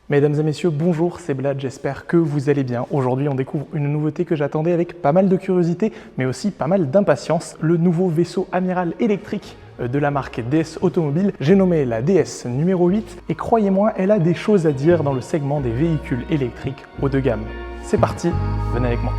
Mesdames et messieurs, bonjour, c'est Blad, j'espère que vous allez bien. Aujourd'hui, on découvre une nouveauté que j'attendais avec pas mal de curiosité, mais aussi pas mal d'impatience, le nouveau vaisseau amiral électrique de la marque DS Automobile. J'ai nommé la DS numéro 8 et croyez-moi, elle a des choses à dire dans le segment des véhicules électriques haut de gamme. C'est parti, venez avec moi.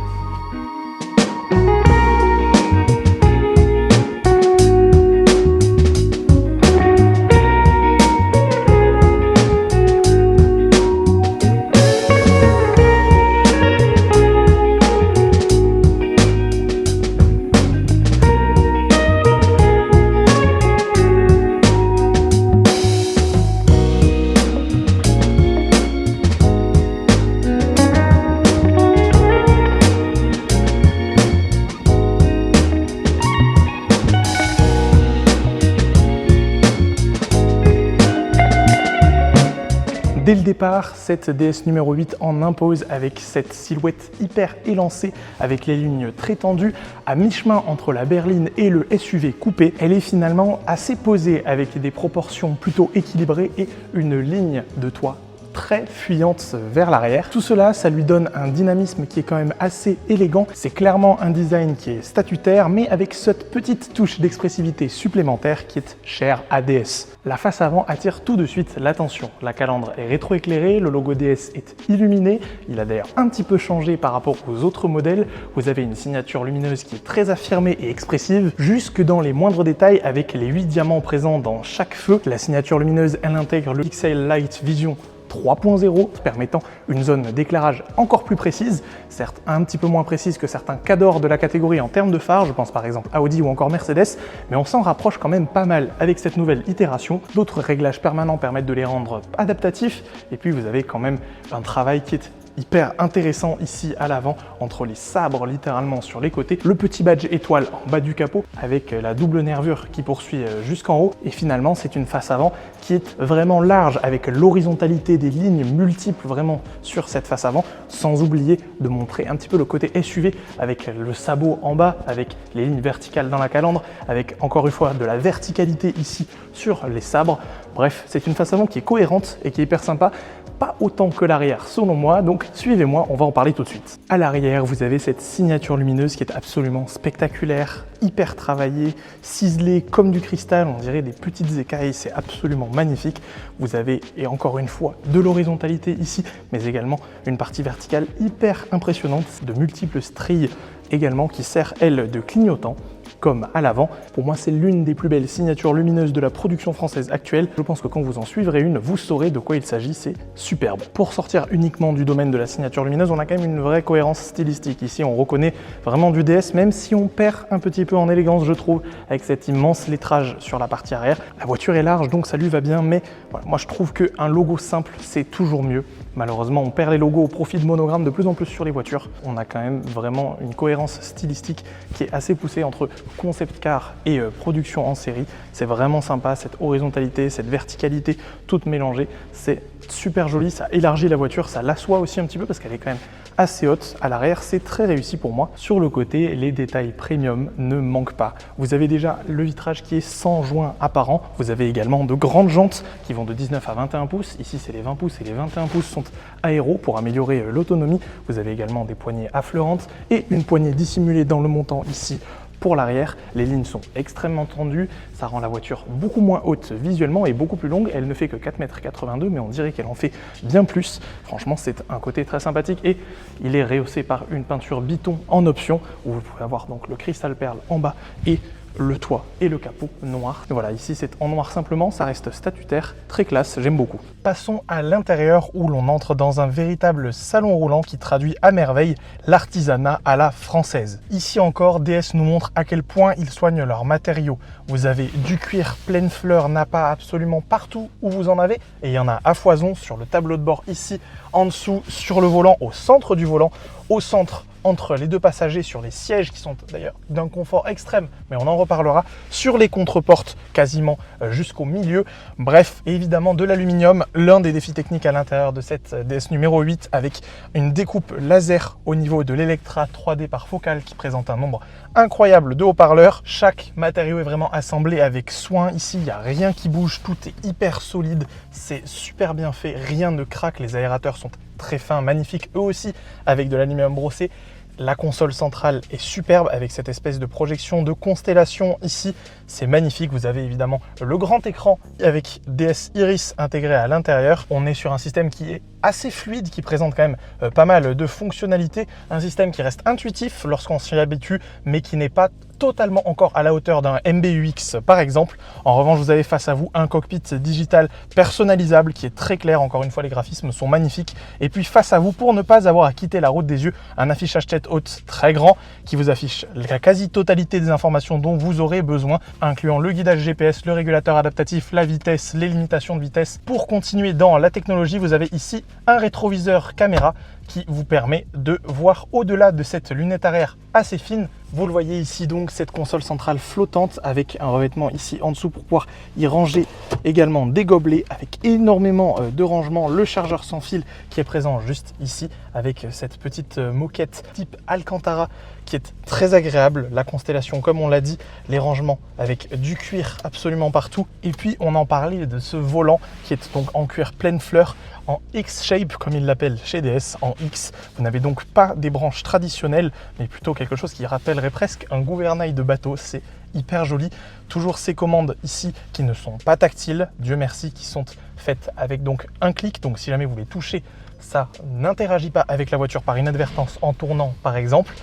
Dès le départ, cette DS numéro 8 en impose avec cette silhouette hyper élancée, avec les lignes très tendues, à mi-chemin entre la berline et le SUV coupé. Elle est finalement assez posée avec des proportions plutôt équilibrées et une ligne de toit très fuyante vers l'arrière. Tout cela, ça lui donne un dynamisme qui est quand même assez élégant. C'est clairement un design qui est statutaire, mais avec cette petite touche d'expressivité supplémentaire qui est chère à DS. La face avant attire tout de suite l'attention. La calandre est rétroéclairée, le logo DS est illuminé. Il a d'ailleurs un petit peu changé par rapport aux autres modèles. Vous avez une signature lumineuse qui est très affirmée et expressive, jusque dans les moindres détails avec les 8 diamants présents dans chaque feu. La signature lumineuse, elle intègre le Pixel Light Vision 3.0, permettant une zone d'éclairage encore plus précise, certes un petit peu moins précise que certains cadors de la catégorie en termes de phare, je pense par exemple à Audi ou encore Mercedes, mais on s'en rapproche quand même pas mal avec cette nouvelle itération. D'autres réglages permanents permettent de les rendre adaptatifs, et puis vous avez quand même un travail qui est hyper intéressant ici à l'avant, entre les sabres littéralement sur les côtés, le petit badge étoile en bas du capot avec la double nervure qui poursuit jusqu'en haut, et finalement c'est une face avant qui est vraiment large avec l'horizontalité des lignes multiples vraiment sur cette face avant, sans oublier de montrer un petit peu le côté SUV avec le sabot en bas, avec les lignes verticales dans la calandre, avec encore une fois de la verticalité ici sur les sabres. Bref, c'est une face avant qui est cohérente et qui est hyper sympa. Pas autant que l'arrière selon moi, donc suivez-moi, on va en parler tout de suite. À l'arrière, vous avez cette signature lumineuse qui est absolument spectaculaire, hyper travaillée, ciselée comme du cristal, on dirait des petites écailles, c'est absolument magnifique. Vous avez, et encore une fois, de l'horizontalité ici, mais également une partie verticale hyper impressionnante, de multiples stries également qui sert, elle, de clignotant, comme à l'avant. Pour moi, c'est l'une des plus belles signatures lumineuses de la production française actuelle. Je pense que quand vous en suivrez une, vous saurez de quoi il s'agit, c'est superbe. Pour sortir uniquement du domaine de la signature lumineuse, on a quand même une vraie cohérence stylistique. Ici, on reconnaît vraiment du DS, même si on perd un petit peu en élégance, je trouve, avec cet immense lettrage sur la partie arrière. La voiture est large, donc ça lui va bien, mais voilà, moi je trouve qu'un logo simple, c'est toujours mieux. Malheureusement, on perd les logos au profit de monogrammes de plus en plus sur les voitures. On a quand même vraiment une cohérence stylistique qui est assez poussée entre concept car et production en série. C'est vraiment sympa, cette horizontalité, cette verticalité, toute mélangée. C'est super joli, ça élargit la voiture, ça l'assoit aussi un petit peu parce qu'elle est quand même assez haute à l'arrière. C'est très réussi pour moi. Sur le côté, les détails premium ne manquent pas. Vous avez déjà le vitrage qui est sans joint apparent. Vous avez également de grandes jantes qui vont de 19 à 21 pouces. Ici, c'est les 20 pouces et les 21 pouces sont aéro pour améliorer l'autonomie. Vous avez également des poignées affleurantes et une poignée dissimulée dans le montant ici pour l'arrière. Les lignes sont extrêmement tendues, ça rend la voiture beaucoup moins haute visuellement et beaucoup plus longue. Elle ne fait que 4,82 m, mais on dirait qu'elle en fait bien plus. Franchement, c'est un côté très sympathique et il est rehaussé par une peinture Biton en option où vous pouvez avoir donc le cristal perle en bas et le toit et le capot noir. Et voilà, ici c'est en noir simplement, ça reste statutaire, très classe, j'aime beaucoup. Passons à l'intérieur où l'on entre dans un véritable salon roulant qui traduit à merveille l'artisanat à la française. Ici encore, DS nous montre à quel point ils soignent leurs matériaux. Vous avez du cuir pleine fleur Nappa absolument partout où vous en avez, et il y en a à foison sur le tableau de bord ici, en dessous, sur le volant, au centre du volant, au centre entre les deux passagers sur les sièges qui sont d'ailleurs d'un confort extrême, mais on en reparlera, sur les contreportes quasiment jusqu'au milieu. Bref, évidemment de l'aluminium, l'un des défis techniques à l'intérieur de cette DS numéro 8 avec une découpe laser au niveau de l'Electra 3D par focale qui présente un nombre incroyable de haut-parleurs. Chaque matériau est vraiment assemblé avec soin. Ici, il n'y a rien qui bouge, tout est hyper solide, c'est super bien fait, rien ne craque, les aérateurs sont très fins, magnifiques, eux aussi avec de l'aluminium brossé. La console centrale est superbe avec cette espèce de projection de constellation ici, c'est magnifique. Vous avez évidemment le grand écran avec DS Iris intégré à l'intérieur. On est sur un système qui est assez fluide, qui présente quand même pas mal de fonctionnalités. Un système qui reste intuitif lorsqu'on s'y habitue, mais qui n'est pas totalement encore à la hauteur d'un MBUX par exemple. En revanche, vous avez face à vous un cockpit digital personnalisable qui est très clair. Encore une fois, les graphismes sont magnifiques. Et puis face à vous, pour ne pas avoir à quitter la route des yeux, un affichage tête haute très grand qui vous affiche la quasi-totalité des informations dont vous aurez besoin, incluant le guidage GPS, le régulateur adaptatif, la vitesse, les limitations de vitesse. Pour continuer dans la technologie, vous avez ici un rétroviseur caméra qui vous permet de voir au-delà de cette lunette arrière assez fine. Vous le voyez ici donc, cette console centrale flottante avec un revêtement ici en dessous pour pouvoir y ranger également des gobelets avec énormément de rangements. Le chargeur sans fil qui est présent juste ici avec cette petite moquette type Alcantara qui est très agréable. La constellation, comme on l'a dit, les rangements avec du cuir absolument partout. Et puis on en parlait de ce volant qui est donc en cuir pleine fleur, en X-shape comme ils l'appellent chez DS, en X. Vous n'avez donc pas des branches traditionnelles, mais plutôt quelque chose qui rappellerait presque un gouvernail de bateau. C'est hyper joli. Toujours ces commandes ici qui ne sont pas tactiles, Dieu merci, qui sont faites avec donc un clic. Donc si jamais vous les touchez, ça n'interagit pas avec la voiture par inadvertance en tournant par exemple.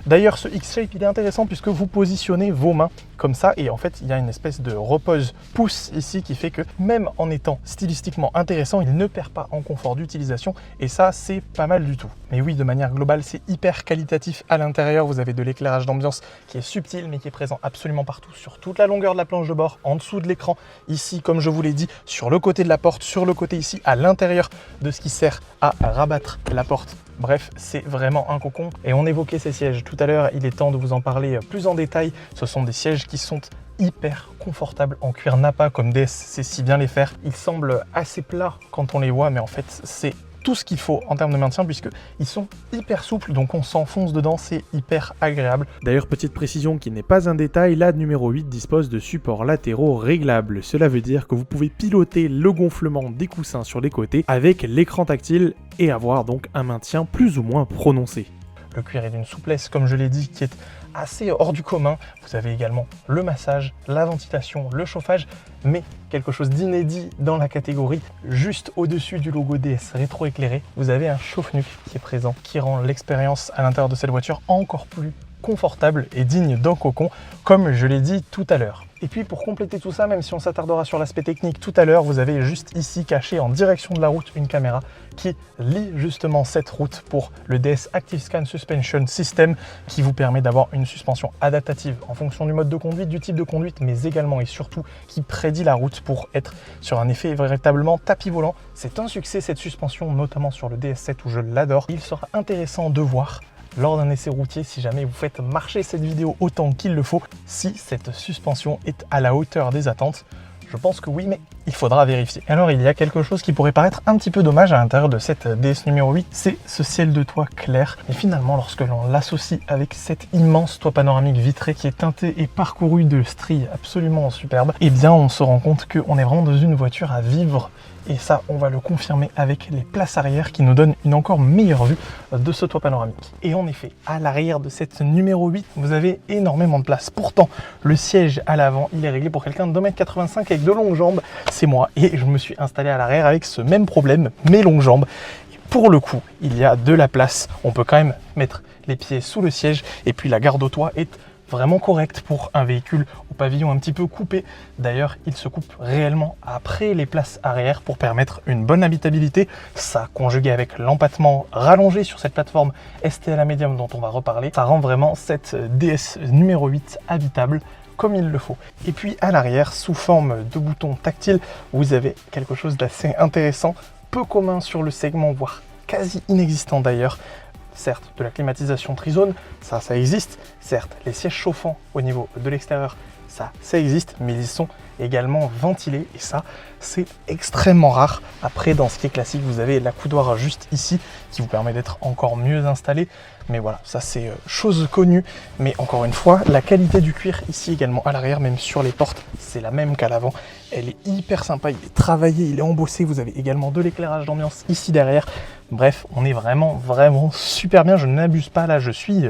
D'ailleurs, ce X-Shape, il est intéressant puisque vous positionnez vos mains comme ça et en fait, il y a une espèce de repose-pouce ici qui fait que même en étant stylistiquement intéressant, il ne perd pas en confort d'utilisation et ça, c'est pas mal du tout. Mais oui, de manière globale, c'est hyper qualitatif à l'intérieur. Vous avez de l'éclairage d'ambiance qui est subtil mais qui est présent absolument partout sur toute la longueur de la planche de bord, en dessous de l'écran, ici, comme je vous l'ai dit, sur le côté de la porte, sur le côté ici, à l'intérieur de ce qui sert à rabattre la porte. Bref, c'est vraiment un cocon. Et on évoquait ces sièges tout à l'heure, il est temps de vous en parler plus en détail. Ce sont des sièges qui sont hyper confortables en cuir Nappa comme DS sait si bien les faire. Ils semblent assez plats quand on les voit, mais en fait, c'est tout ce qu'il faut en termes de maintien puisqu'ils sont hyper souples, donc on s'enfonce dedans, c'est hyper agréable. D'ailleurs, petite précision qui n'est pas un détail, la numéro 8 dispose de supports latéraux réglables. Cela veut dire que vous pouvez piloter le gonflement des coussins sur les côtés avec l'écran tactile et avoir donc un maintien plus ou moins prononcé. Le cuir est d'une souplesse, comme je l'ai dit, qui est assez hors du commun. Vous avez également le massage, la ventilation, le chauffage, mais quelque chose d'inédit dans la catégorie, juste au-dessus du logo DS rétroéclairé, vous avez un chauffe-nuque qui est présent, qui rend l'expérience à l'intérieur de cette voiture encore plus confortable et digne d'un cocon, comme je l'ai dit tout à l'heure. Et puis pour compléter tout ça, même si on s'attardera sur l'aspect technique tout à l'heure, vous avez juste ici caché en direction de la route une caméra qui lit justement cette route pour le DS Active Scan Suspension System qui vous permet d'avoir une suspension adaptative en fonction du mode de conduite, du type de conduite, mais également et surtout qui prédit la route pour être sur un effet véritablement tapis volant. C'est un succès cette suspension, notamment sur le DS7 où je l'adore. Il sera intéressant de voir lors d'un essai routier, si jamais vous faites marcher cette vidéo autant qu'il le faut, si cette suspension est à la hauteur des attentes. Je pense que oui, mais il faudra vérifier. Alors, il y a quelque chose qui pourrait paraître un petit peu dommage à l'intérieur de cette DS numéro 8, c'est ce ciel de toit clair. Et finalement, lorsque l'on l'associe avec cet immense toit panoramique vitré qui est teinté et parcouru de stries absolument superbes, eh bien, on se rend compte qu'on est vraiment dans une voiture à vivre. Et ça, on va le confirmer avec les places arrière qui nous donnent une encore meilleure vue de ce toit panoramique. Et en effet, à l'arrière de cette numéro 8, vous avez énormément de place. Pourtant, le siège à l'avant, il est réglé pour quelqu'un de 2,85 m avec de longues jambes. C'est moi. Et je me suis installé à l'arrière avec ce même problème, mes longues jambes. Et pour le coup, il y a de la place. On peut quand même mettre les pieds sous le siège. Et puis la garde au toit est vraiment correct pour un véhicule au pavillon un petit peu coupé. D'ailleurs, il se coupe réellement après les places arrière pour permettre une bonne habitabilité. Ça, conjugué avec l'empattement rallongé sur cette plateforme STLA Medium dont on va reparler, ça rend vraiment cette DS numéro 8 habitable comme il le faut. Et puis à l'arrière, sous forme de bouton tactile, vous avez quelque chose d'assez intéressant, peu commun sur le segment, voire quasi inexistant d'ailleurs. certes, de la climatisation trizone, ça existe. Certes, les sièges chauffants au niveau de l'extérieur, ça existe, mais ils sont également ventilés et ça, c'est extrêmement rare. Après, dans ce qui est classique, vous avez l'accoudoir juste ici qui vous permet d'être encore mieux installé. Mais voilà, ça c'est chose connue. Mais encore une fois, la qualité du cuir ici également à l'arrière, même sur les portes, c'est la même qu'à l'avant. Elle est hyper sympa, il est travaillé, il est embossé. Vous avez également de l'éclairage d'ambiance ici derrière. Bref, on est vraiment super bien. Je n'abuse pas là, je suis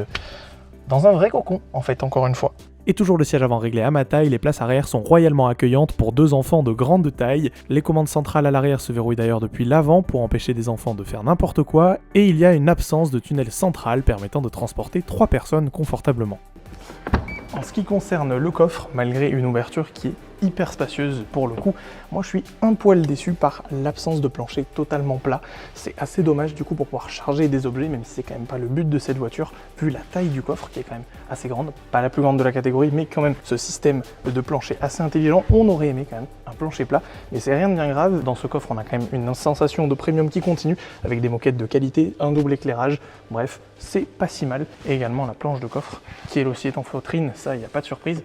dans un vrai cocon en fait, encore une fois. Et toujours le siège avant réglé à ma taille, les places arrière sont royalement accueillantes pour 2 enfants de grande taille. Les commandes centrales à l'arrière se verrouillent d'ailleurs depuis l'avant pour empêcher des enfants de faire n'importe quoi, et il y a une absence de tunnel central permettant de transporter 3 personnes confortablement. En ce qui concerne le coffre, malgré une ouverture qui est hyper spacieuse pour le coup, moi je suis un poil déçu par l'absence de plancher totalement plat. C'est assez dommage du coup pour pouvoir charger des objets, même si c'est quand même pas le but de cette voiture, vu la taille du coffre qui est quand même assez grande, pas la plus grande de la catégorie, mais quand même ce système de plancher assez intelligent. On aurait aimé quand même un plancher plat, mais c'est rien de bien grave. Dans ce coffre on a quand même une sensation de premium qui continue, avec des moquettes de qualité, un double éclairage, bref, c'est pas si mal. Et également la planche de coffre qui elle aussi est en feutrine, ça il n'y a pas de surprise.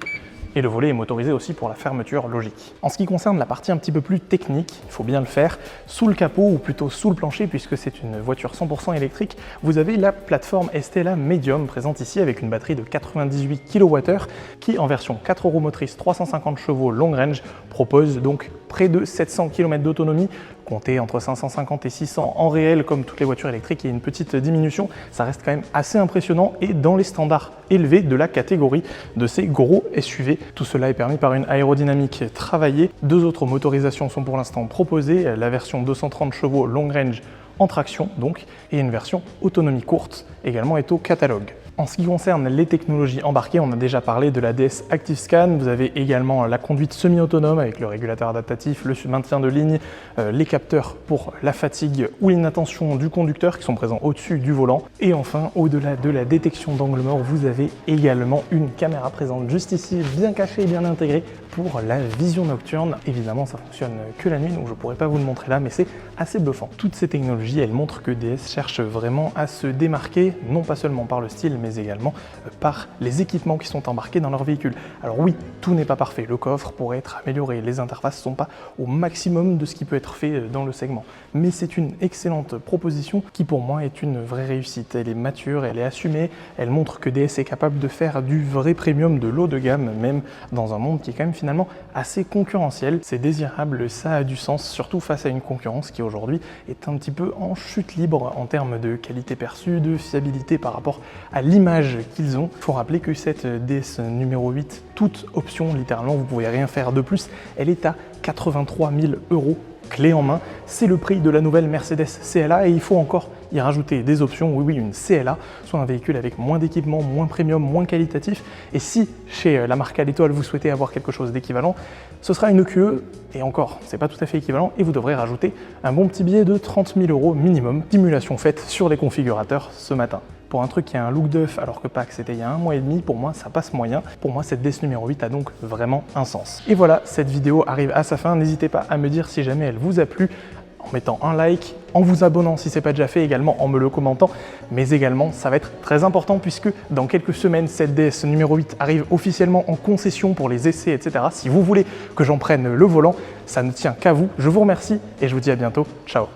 Et le volet est motorisé aussi pour la fermeture logique. En ce qui concerne la partie un petit peu plus technique, il faut bien le faire, sous le capot ou plutôt sous le plancher puisque c'est une voiture 100% électrique, vous avez la plateforme STLA Medium présente ici avec une batterie de 98 kWh qui en version 4 roues motrices 350 chevaux long range propose donc près de 700 km d'autonomie. Comptez entre 550 et 600 en réel comme toutes les voitures électriques, il y a une petite diminution, ça reste quand même assez impressionnant et dans les standards élevés de la catégorie de ces gros SUV. Tout cela est permis par une aérodynamique travaillée. 2 autres motorisations sont pour l'instant proposées, la version 230 chevaux long range en traction donc, et une version autonomie courte également est au catalogue. En ce qui concerne les technologies embarquées, on a déjà parlé de la DS ActiveScan, vous avez également la conduite semi-autonome avec le régulateur adaptatif, le maintien de ligne, les capteurs pour la fatigue ou l'inattention du conducteur qui sont présents au-dessus du volant. Et enfin, au-delà de la détection d'angle mort, vous avez également une caméra présente juste ici, bien cachée et bien intégrée pour la vision nocturne. Évidemment, ça fonctionne que la nuit, donc je ne pourrais pas vous le montrer là, mais c'est assez bluffant. Toutes ces technologies, elles montrent que DS cherche vraiment à se démarquer, non pas seulement par le style, mais également par les équipements qui sont embarqués dans leur véhicule. Alors oui, tout n'est pas parfait, le coffre pourrait être amélioré, les interfaces ne sont pas au maximum de ce qui peut être fait dans le segment, mais c'est une excellente proposition qui pour moi est une vraie réussite. Elle est mature, elle est assumée, elle montre que DS est capable de faire du vrai premium, de l'haut de gamme, même dans un monde qui est quand même finalement assez concurrentiel. C'est désirable, ça a du sens, surtout face à une concurrence qui aujourd'hui est un petit peu en chute libre en termes de qualité perçue, de fiabilité par rapport à l'image qu'ils ont. Il faut rappeler que cette DS numéro 8, toute option, littéralement, vous ne pouvez rien faire de plus, elle est à 83 000 € clé en main. C'est le prix de la nouvelle Mercedes CLA et il faut encore y rajouter des options. Oui, une CLA, soit un véhicule avec moins d'équipement, moins premium, moins qualitatif. Et si chez la marque à l'étoile, vous souhaitez avoir quelque chose d'équivalent, ce sera une QE, et encore, c'est pas tout à fait équivalent, et vous devrez rajouter un bon petit billet de 30 000 € minimum. Simulation faite sur les configurateurs ce matin. Pour un truc qui a un look d'œuf alors que Pâques c'était il y a 1 mois et demi, pour moi ça passe moyen. Pour moi cette DS numéro 8 a donc vraiment un sens. Et voilà, cette vidéo arrive à sa fin. N'hésitez pas à me dire si jamais elle vous a plu en mettant un like, en vous abonnant si ce n'est pas déjà fait, également en me le commentant, mais également ça va être très important puisque dans quelques semaines cette DS numéro 8 arrive officiellement en concession pour les essais, etc. Si vous voulez que j'en prenne le volant, ça ne tient qu'à vous. Je vous remercie et je vous dis à bientôt. Ciao.